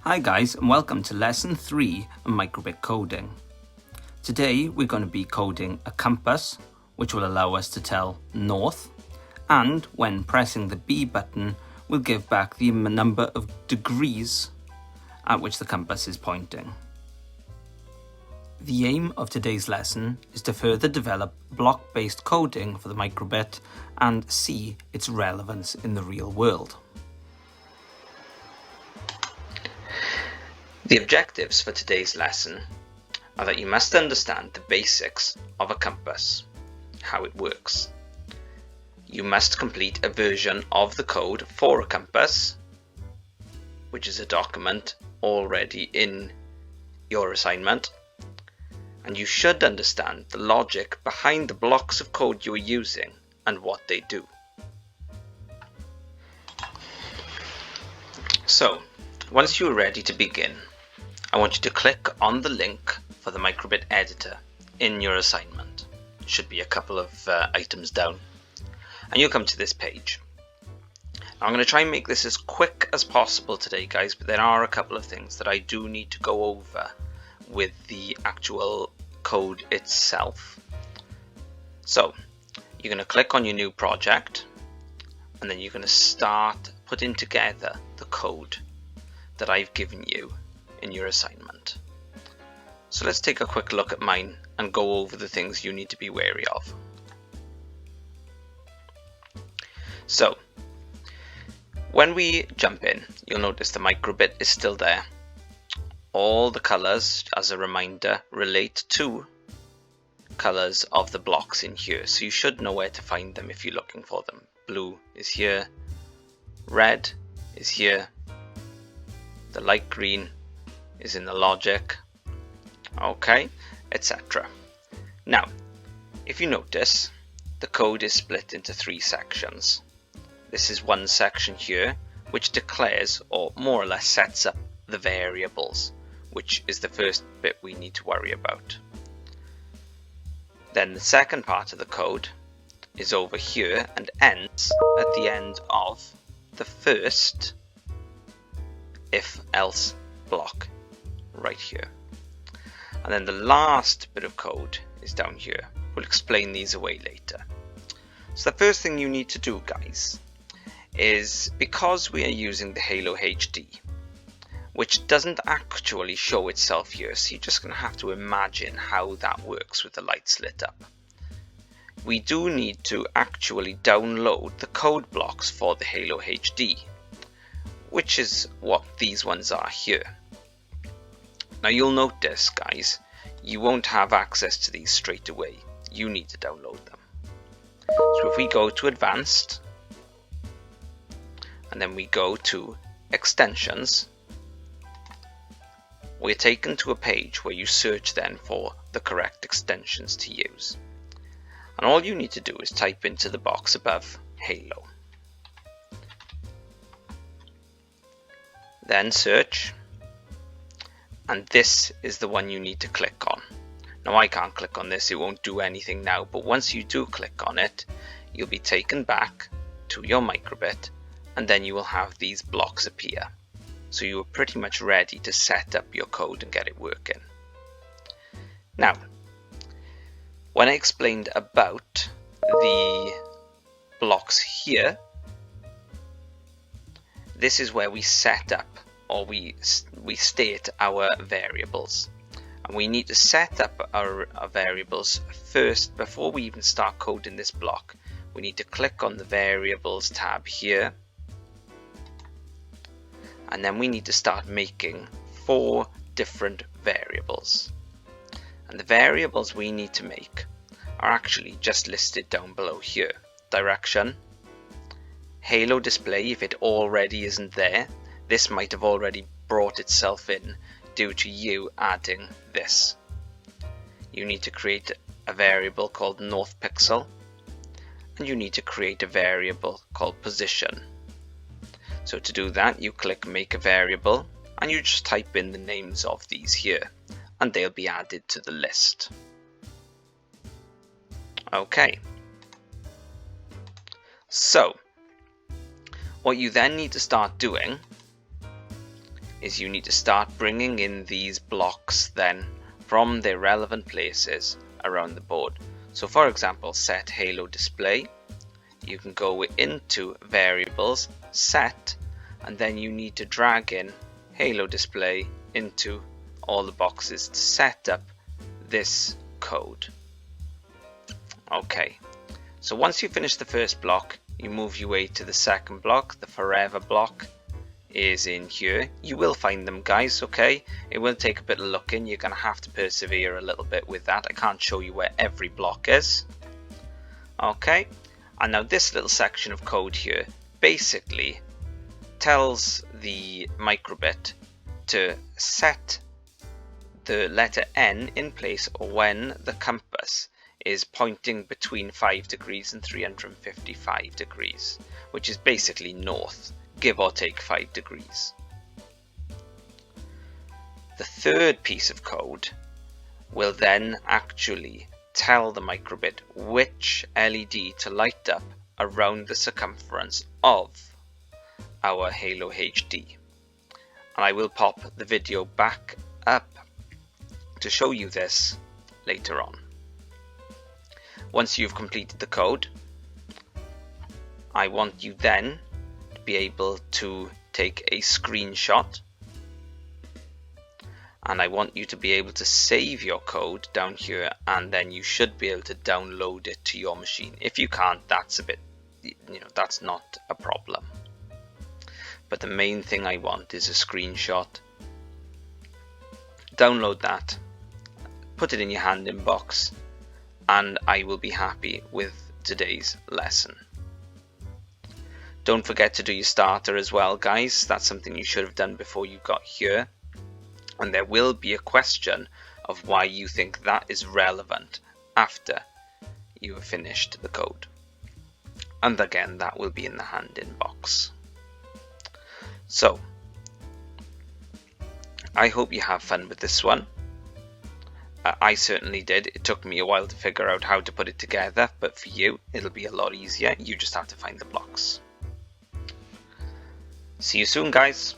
Hi guys, and welcome to lesson 3 of microbit coding. Today we're going to be coding a compass which will allow us to tell north, and when pressing the B button will give back the number of degrees at which the compass is pointing. The aim of today's lesson is to further develop block-based coding for the microbit and see its relevance in the real world. The objectives for today's lesson are that you must understand the basics of a compass, how it works. You must complete a version of the code for a compass, which is a document already in your assignment, and you should understand the logic behind the blocks of code you are using and what they do. So, once you are ready to begin, I want you to click on the link for the microbit editor in your assignment. It should be a couple of items down, and you'll come to this page. Now, I'm going to try and make this as quick as possible today, guys, but there are a couple of things that I do need to go over with the actual code itself. So you're going to click on your new project, and then you're going to start putting together the code that I've given you in your assignment. So let's take a quick look at mine and go over the things you need to be wary of. So when we jump in, you'll notice the microbit is still there. All the colors, as a reminder, relate to colors of the blocks in here, so you should know where to find them if you're looking for them. Blue is here, red is here, the light green is in the logic, okay, etc. Now, if you notice, the code is split into 3 sections. This is one section here which declares, or more or less sets up, the variables, which is the first bit we need to worry about. Then the second part of the code is over here and ends at the end of the first if-else block right here. And then the last bit of code is down here. We'll explain these away later. So the first thing you need to do, guys, is because we are using the Halo HD, which doesn't actually show itself here, so you're just going to have to imagine how that works with the lights lit up. We do need to actually download the code blocks for the Halo HD, which is what these ones are here. Now you'll notice, guys, you won't have access to these straight away. You need to download them. So if we go to Advanced, and then we go to Extensions, we're taken to a page where you search then for the correct extensions to use. And all you need to do is type into the box above Halo. Then search, and this is the one you need to click on. Now I can't click on this, it won't do anything now, but once you do click on it, you'll be taken back to your microbit, and then you will have these blocks appear. So you are pretty much ready to set up your code and get it working. Now, when I explained about the blocks here, this is where we set up, or we state our variables. And we need to set up our variables first before we even start coding this block. We need to click on the variables tab here, and then we need to start making 4 different variables. And the variables we need to make are actually just listed down below here. Direction, Halo display, if it already isn't there, this might have already brought itself in due to you adding this. You need to create a variable called north pixel, and you need to create a variable called position. So to do that, you click make a variable, and you just type in the names of these here, and they'll be added to the list. Okay. So what you then need to start doing is you need to start bringing in these blocks then from their relevant places around the board. So for example, set halo display, you can go into variables, set, and then you need to drag in halo display into all the boxes to set up this code. Okay, so once you finish the first block, you move your way to the second block. The forever block is in here. You will find them, guys, okay? It will take a bit of looking. You're going to have to persevere a little bit with that. I can't show you where every block is. Okay, and now this little section of code here basically tells the microbit to set the letter N in place when the compass is pointing between 5 degrees and 355 degrees, which is basically north, give or take 5 degrees. The third piece of code will then actually tell the microbit which LED to light up around the circumference of our Halo HD. And I will pop the video back up to show you this later on. Once you've completed the code, I want you then to be able to take a screenshot, and I want you to be able to save your code down here, and then you should be able to download it to your machine. If you can't, that's a bit, that's not a problem. But the main thing I want is a screenshot. Download that, put it in your hand inbox, and I will be happy with today's lesson. Don't forget to do your starter as well, guys. That's something you should have done before you got here. And there will be a question of why you think that is relevant after you have finished the code. And again, that will be in the hand inbox. So, I hope you have fun with this one. I certainly did. It took me a while to figure out how to put it together, but for you, it'll be a lot easier. You just have to find the blocks. See you soon, guys.